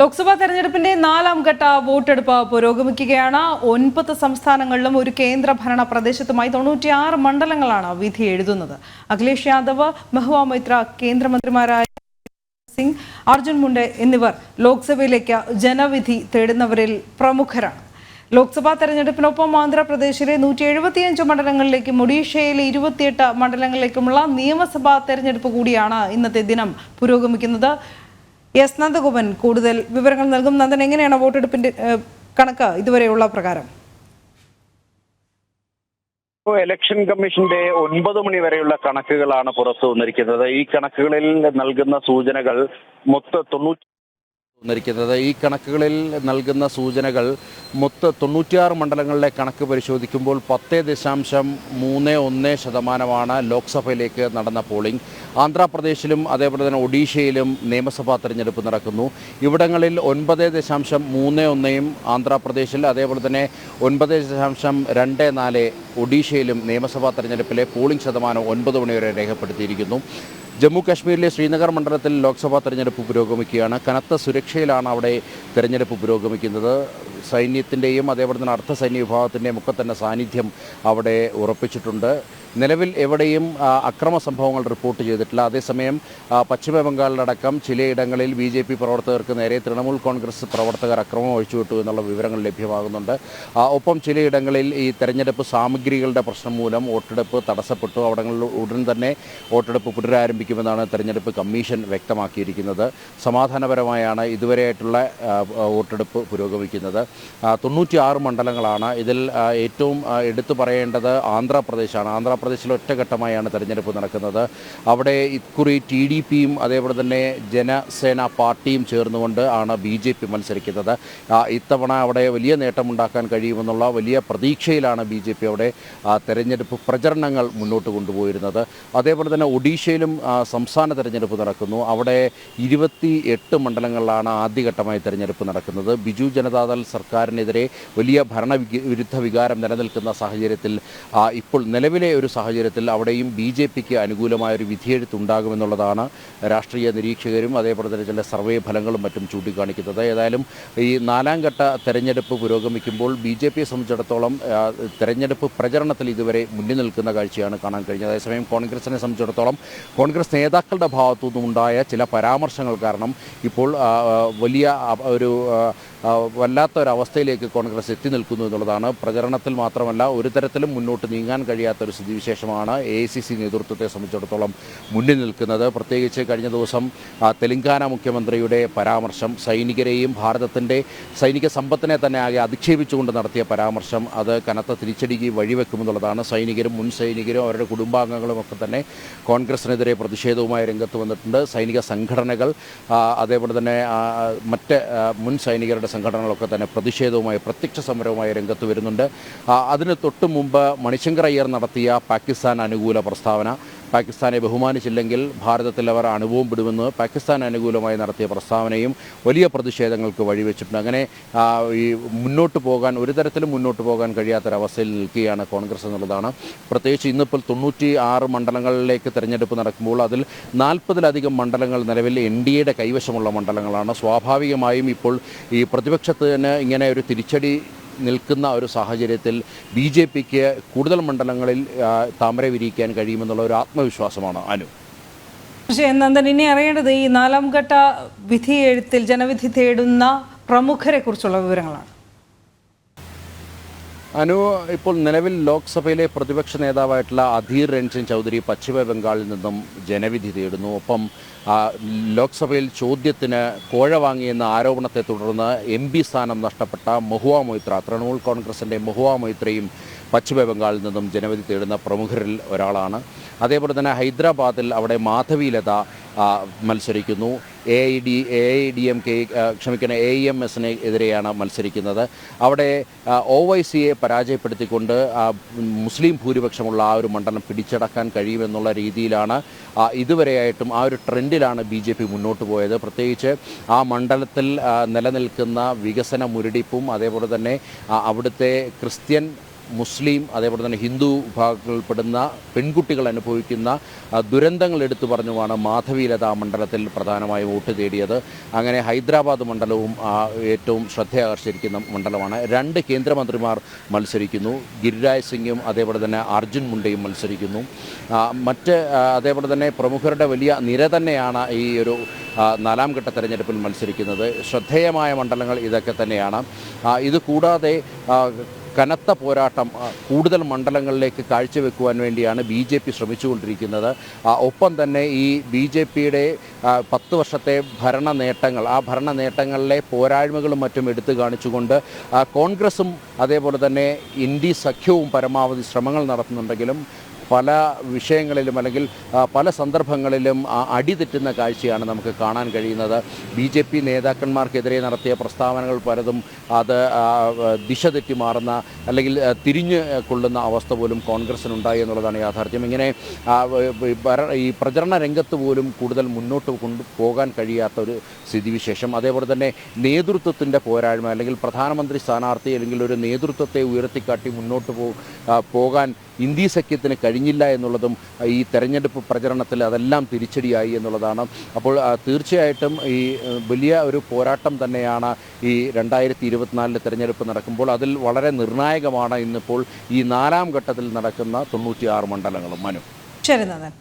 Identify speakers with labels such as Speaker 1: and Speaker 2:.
Speaker 1: ലോക്സഭാ തെരഞ്ഞെടുപ്പിന്റെ നാലാം ഘട്ട വോട്ടെടുപ്പ് പുരോഗമിക്കുകയാണ്. 9 സംസ്ഥാനങ്ങളിലും ഒരു കേന്ദ്രഭരണ പ്രദേശത്തുമായി 96 മണ്ഡലങ്ങളാണ് വിധി എഴുതുന്നത്. അഖിലേഷ് യാദവ്, മെഹുവ മൊയ്ത്ര, കേന്ദ്രമന്ത്രിമാരായ സിംഗ്, അർജുൻ മുണ്ട എന്നിവർ ലോക്സഭയിലേക്ക് ജനവിധി തേടുന്നവരിൽ പ്രമുഖരാണ്. ലോക്സഭാ തെരഞ്ഞെടുപ്പിനൊപ്പം ആന്ധ്രാപ്രദേശിലെ 175 മണ്ഡലങ്ങളിലേക്കും ഒഡീഷയിലെ 28 മണ്ഡലങ്ങളിലേക്കുമുള്ള നിയമസഭാ തെരഞ്ഞെടുപ്പ് കൂടിയാണ് ഇന്നത്തെ ദിനം പുരോഗമിക്കുന്നത്. എസ് നന്ദഗോപൻ കൂടുതൽ വിവരങ്ങൾ നൽകും. നന്ദൻ, എങ്ങനെയാണ് വോട്ടെടുപ്പിന്റെ കണക്ക് ഇതുവരെയുള്ള പ്രകാരം?
Speaker 2: ഇലക്ഷൻ കമ്മീഷന്റെ 9 മണി വരെയുള്ള കണക്കുകളാണ് പുറത്തു വന്നിരിക്കുന്നത്. ഈ കണക്കുകളിൽ നൽകുന്ന സൂചനകൾ മൊത്തം 96 മണ്ഡലങ്ങളിലെ കണക്ക് പരിശോധിക്കുമ്പോൾ 10.31% ലോക്സഭയിലേക്ക് നടന്ന പോളിംഗ്. ആന്ധ്രാപ്രദേശിലും അതേപോലെ തന്നെ ഒഡീഷയിലും നിയമസഭാ തെരഞ്ഞെടുപ്പ് നടക്കുന്നു. ഇവിടങ്ങളിൽ 9.31% ആന്ധ്രാപ്രദേശിൽ, അതേപോലെ തന്നെ 9.24% ഒഡീഷയിലും നിയമസഭാ തെരഞ്ഞെടുപ്പിലെ പോളിംഗ് ശതമാനം 9 മണി വരെ രേഖപ്പെടുത്തിയിരിക്കുന്നു. ജമ്മു കാശ്മീരിലെ ശ്രീനഗർ മണ്ഡലത്തിൽ ലോക്സഭാ തെരഞ്ഞെടുപ്പ് പുരോഗമിക്കുകയാണ്. കനത്ത സുരക്ഷയിലാണ് അവിടെ തെരഞ്ഞെടുപ്പ് പുരോഗമിക്കുന്നത്. സൈന്യത്തിൻ്റെയും അതേപോലെ തന്നെ അർദ്ധ സൈന്യ വിഭാഗത്തിൻ്റെയും ഒക്കെ തന്നെ സാന്നിധ്യം അവിടെ ഉറപ്പിച്ചിട്ടുണ്ട്. നിലവിൽ എവിടെയും അക്രമ സംഭവങ്ങൾ റിപ്പോർട്ട് ചെയ്തിട്ടില്ല. അതേസമയം പശ്ചിമ ബംഗാളിലടക്കം ചിലയിടങ്ങളിൽ BJP പ്രവർത്തകർക്ക് നേരെ തൃണമൂൽ കോൺഗ്രസ് പ്രവർത്തകർ അക്രമം ഒഴിച്ചുവിട്ടു എന്നുള്ള വിവരങ്ങൾ ലഭ്യമാകുന്നുണ്ട്. ഒപ്പം ചിലയിടങ്ങളിൽ ഈ തെരഞ്ഞെടുപ്പ് സാമഗ്രികളുടെ പ്രശ്നം മൂലം വോട്ടെടുപ്പ് തടസ്സപ്പെട്ടു. അവിടങ്ങളിൽ ഉടൻ തന്നെ വോട്ടെടുപ്പ് പുനരാരംഭിക്കുമെന്നാണ് തെരഞ്ഞെടുപ്പ് കമ്മീഷൻ വ്യക്തമാക്കിയിരിക്കുന്നത്. സമാധാനപരമായാണ് ഇതുവരെയായിട്ടുള്ള വോട്ടെടുപ്പ് പുരോഗമിക്കുന്നത്. 96 മണ്ഡലങ്ങളാണ്. ഇതിൽ ഏറ്റവും എടുത്തു പറയേണ്ടത് ആന്ധ്രാപ്രദേശാണ്. ആന്ധ്രാപ്രദേശിൽ ഒറ്റഘട്ടമായാണ് തെരഞ്ഞെടുപ്പ് നടക്കുന്നത്. അവിടെ ഇക്കുറി TDPയും അതേപോലെ തന്നെ ജനസേന പാർട്ടിയും ചേർന്നുകൊണ്ട് ആണ് BJP മത്സരിക്കുന്നത്. ഇത്തവണ അവിടെ വലിയ നേട്ടമുണ്ടാക്കാൻ കഴിയുമെന്നുള്ള വലിയ പ്രതീക്ഷയിലാണ് BJP അവിടെ തെരഞ്ഞെടുപ്പ് പ്രചരണങ്ങൾ മുന്നോട്ട് കൊണ്ടുപോയിരുന്നത്. അതേപോലെ തന്നെ ഒഡീഷയിലും സംസ്ഥാന തെരഞ്ഞെടുപ്പ് നടക്കുന്നു. അവിടെ 28 മണ്ഡലങ്ങളിലാണ് ആദ്യഘട്ടമായി തെരഞ്ഞെടുപ്പ് നടക്കുന്നത്. ബിജു ജനതാദൾ സർക്കാരിനെതിരെ വലിയ ഭരണവിരുദ്ധ വികാരം നിലനിൽക്കുന്ന സാഹചര്യത്തിൽ ഇപ്പോൾ നിലവിലെ ഒരു സാഹചര്യത്തിൽ അവിടെയും BJPക്ക് അനുകൂലമായൊരു വിധിയെഴുത്തുണ്ടാകുമെന്നുള്ളതാണ് രാഷ്ട്രീയ നിരീക്ഷകരും അതേപോലെ തന്നെ ചില സർവേ ഫലങ്ങളും മറ്റും ചൂണ്ടിക്കാണിക്കുന്നത്. ഏതായാലും ഈ നാലാം ഘട്ട തെരഞ്ഞെടുപ്പ് പുരോഗമിക്കുമ്പോൾ BJPയെ സംബന്ധിച്ചിടത്തോളം തെരഞ്ഞെടുപ്പ് പ്രചരണത്തിൽ ഇതുവരെ മുന്നിൽ നിൽക്കുന്ന കാഴ്ചയാണ് കാണാൻ കഴിഞ്ഞത്. അതേസമയം കോൺഗ്രസിനെ സംബന്ധിച്ചിടത്തോളം കോൺഗ്രസ് നേതാക്കളുടെ ഭാഗത്തുനിന്നുണ്ടായ ചില പരാമർശങ്ങൾ കാരണം ഇപ്പോൾ വലിയ ഒരു വല്ലാത്തൊരവസ്ഥയിലേക്ക് കോൺഗ്രസ് എത്തി നിൽക്കുന്നു എന്നുള്ളതാണ്. പ്രചരണത്തിൽ മാത്രമല്ല ഒരു തരത്തിലും മുന്നോട്ട് നീങ്ങാൻ കഴിയാത്തൊരു സ്ഥിതിവിശേഷമാണ് AICC നേതൃത്വത്തെ സംബന്ധിച്ചിടത്തോളം മുന്നിൽ നിൽക്കുന്നത്. പ്രത്യേകിച്ച് കഴിഞ്ഞ ദിവസം തെലങ്കാന മുഖ്യമന്ത്രിയുടെ പരാമർശം, സൈനികരെയും ഭാരതത്തിൻ്റെ സൈനിക സമ്പത്തിനെ തന്നെ ആകെ അധിക്ഷേപിച്ചുകൊണ്ട് നടത്തിയ പരാമർശം, അത് കനത്ത തിരിച്ചടിക്ക് വഴിവെക്കുമെന്നുള്ളതാണ്. സൈനികരും മുൻ സൈനികരും അവരുടെ കുടുംബാംഗങ്ങളും ഒക്കെ തന്നെ കോൺഗ്രസിനെതിരെ പ്രതിഷേധവുമായി രംഗത്ത് വന്നിട്ടുണ്ട്. സൈനിക സംഘടനകൾ അതേപോലെ തന്നെ മറ്റ് മുൻ സൈനികരുടെ സംഘടനകളൊക്കെ തന്നെ പ്രതിഷേധവുമായി പ്രത്യക്ഷ സമരവുമായി രംഗത്ത് വരുന്നുണ്ട്. അതിന് തൊട്ട് മുമ്പ് മണിശങ്കർ അയ്യർ നടത്തിയ പാകിസ്ഥാൻ അനുകൂല പ്രസ്താവന, പാകിസ്ഥാനെ ബഹുമാനിച്ചില്ലെങ്കിൽ ഭാരതത്തിൽ അവർ അണുവും വിടുമെന്ന് പാകിസ്ഥാൻ അനുകൂലമായി നടത്തിയ പ്രസ്താവനയും വലിയ പ്രതിഷേധങ്ങൾക്ക് വഴിവെച്ചിട്ടുണ്ട്. അങ്ങനെ ഈ ഒരു തരത്തിലും മുന്നോട്ട് പോകാൻ കഴിയാത്തൊരവസ്ഥയിൽ നിൽക്കുകയാണ് കോൺഗ്രസ് എന്നുള്ളതാണ്. പ്രത്യേകിച്ച് ഇന്നിപ്പോൾ 96 മണ്ഡലങ്ങളിലേക്ക് തെരഞ്ഞെടുപ്പ് നടക്കുമ്പോൾ അതിൽ 40-ലധികം മണ്ഡലങ്ങൾ നിലവിൽ NDAയുടെ കൈവശമുള്ള മണ്ഡലങ്ങളാണ്. സ്വാഭാവികമായും ഇപ്പോൾ ഈ പ്രതിപക്ഷത്തിന് ഇങ്ങനെ ഒരു തിരിച്ചടി നിൽക്കുന്ന ഒരു സാഹചര്യത്തിൽ BJPക്ക് കൂടുതൽ മണ്ഡലങ്ങളിൽ താമര വിരിയിക്കാൻ കഴിയുമെന്നുള്ള ഒരു ആത്മവിശ്വാസമാണ് അനു.
Speaker 1: പക്ഷേ നന്ദൻ, ഇനി അറിയേണ്ടത് ഈ നാലാം ഘട്ട വിധി എഴുത്തിൽ ജനവിധി തേടുന്ന പ്രമുഖരെ കുറിച്ചുള്ള വിവരങ്ങളാണ്.
Speaker 2: അനു, ഇപ്പോൾ നിലവിൽ ലോക്സഭയിലെ പ്രതിപക്ഷ നേതാവായിട്ടുള്ള അധീർ രഞ്ജൻ ചൗധരി പശ്ചിമ ബംഗാളിൽ നിന്നും ജനവിധി തേടുന്നു. ഒപ്പം ലോക്സഭയിൽ ചോദ്യത്തിന് കോഴ വാങ്ങിയെന്ന ആരോപണത്തെ തുടർന്ന് MP സ്ഥാനം നഷ്ടപ്പെട്ട മെഹുവ മൊയ്ത്ര, തൃണമൂൽ കോൺഗ്രസിൻ്റെ മെഹുവ മൊയ്ത്രയും പശ്ചിമ ബംഗാളിൽ നിന്നും ജനവിധി തേടുന്ന പ്രമുഖരിൽ ഒരാളാണ്. അതേപോലെ തന്നെ ഹൈദരാബാദിൽ അവിടെ മാധവി ലത മത്സരിക്കുന്നു. AIMSനെ എതിരെയാണ് മത്സരിക്കുന്നത്. അവിടെ OICയെ പരാജയപ്പെടുത്തിക്കൊണ്ട് മുസ്ലിം ഭൂരിപക്ഷമുള്ള ആ ഒരു മണ്ഡലം പിടിച്ചടക്കാൻ കഴിയുമെന്നുള്ള രീതിയിലാണ് ഇതുവരെയായിട്ടും ആ ഒരു ട്രെൻഡിലാണ് BJP മുന്നോട്ട് പോയത്. പ്രത്യേകിച്ച് ആ മണ്ഡലത്തിൽ നിലനിൽക്കുന്ന വികസന മുരടിപ്പും അതേപോലെ തന്നെ അവിടുത്തെ ക്രിസ്ത്യൻ മുസ്ലിം അതേപോലെ തന്നെ ഹിന്ദു വിഭാഗങ്ങളിൽപ്പെടുന്ന പെൺകുട്ടികൾ അനുഭവിക്കുന്ന ദുരന്തങ്ങൾ എടുത്തു പറഞ്ഞുമാണ് മാധവിലത മണ്ഡലത്തിൽ പ്രധാനമായും വോട്ട് തേടിയത്. അങ്ങനെ ഹൈദരാബാദ് മണ്ഡലവും ഏറ്റവും ശ്രദ്ധയാകർഷിച്ചിരിക്കുന്ന മണ്ഡലമാണ്. 2 കേന്ദ്രമന്ത്രിമാർ മത്സരിക്കുന്നു. ഗിരിരാജ് സിംഗും അതേപോലെ തന്നെ അർജുൻ മുണ്ടയും മത്സരിക്കുന്നു. അതേപോലെ തന്നെ പ്രമുഖരുടെ വലിയ നിര തന്നെയാണ് ഈ ഒരു 4ാം ഘട്ട തെരഞ്ഞെടുപ്പിൽ മത്സരിക്കുന്നത്. ശ്രദ്ധേയമായ മണ്ഡലങ്ങൾ ഇതൊക്കെ തന്നെയാണ്. ഇതുകൂടാതെ കനത്ത പോരാട്ടം കൂടുതൽ മണ്ഡലങ്ങളിലേക്ക് കാഴ്ചവെക്കുവാൻ വേണ്ടിയാണ് BJP ശ്രമിച്ചുകൊണ്ടിരിക്കുന്നത്. ഒപ്പം തന്നെ ഈ BJPയുടെ 10 വർഷത്തെ ഭരണ നേട്ടങ്ങൾ, ആ ഭരണ നേട്ടങ്ങളിലെ പോരായ്മകളും മറ്റും എടുത്തു കാണിച്ചുകൊണ്ട് കോൺഗ്രസും അതേപോലെ തന്നെ ഇന്ത്യ സഖ്യവും പരമാവധി ശ്രമങ്ങൾ നടത്തുന്നുണ്ടെങ്കിലും പല വിഷയങ്ങളിലും അല്ലെങ്കിൽ പല സന്ദർഭങ്ങളിലും അടിതെറ്റുന്ന കാഴ്ചയാണ് നമുക്ക് കാണാൻ കഴിയുന്നത്. BJP നേതാക്കന്മാർക്കെതിരെ നടത്തിയ പ്രസ്താവനകൾ പലതും അത് ദിശ തെറ്റി മാറുന്ന അല്ലെങ്കിൽ തിരിഞ്ഞു കൊള്ളുന്ന അവസ്ഥ പോലും കോൺഗ്രസിനുണ്ടായി എന്നുള്ളതാണ് യാഥാർത്ഥ്യം. ഇങ്ങനെ ഈ പ്രചരണ രംഗത്ത് പോലും കൂടുതൽ മുന്നോട്ട് കൊണ്ടുപോകാൻ കഴിയാത്ത ഒരു സ്ഥിതിവിശേഷം. അതേപോലെ തന്നെ നേതൃത്വത്തിൻ്റെ പോരായ്മ, അല്ലെങ്കിൽ പ്രധാനമന്ത്രി സ്ഥാനാർത്ഥി അല്ലെങ്കിൽ ഒരു നേതൃത്വത്തെ ഉയർത്തിക്കാട്ടി മുന്നോട്ട് പോകാൻ ഇന്ത്യ സഖ്യത്തിന് കഴിഞ്ഞില്ല എന്നുള്ളതും ഈ തെരഞ്ഞെടുപ്പ് പ്രചരണത്തിൽ അതെല്ലാം തിരിച്ചടിയായി എന്നുള്ളതാണ്. അപ്പോൾ തീർച്ചയായിട്ടും ഈ വലിയ ഒരു പോരാട്ടം തന്നെയാണ് ഈ 2024 തെരഞ്ഞെടുപ്പ് നടക്കുമ്പോൾ. അതിൽ വളരെ നിർണായകമാണ് ഇന്നിപ്പോൾ ഈ 4ാം ഘട്ടത്തിൽ നടക്കുന്ന 96 മണ്ഡലങ്ങളും. മനു.
Speaker 1: ശരി നന്ദൻ.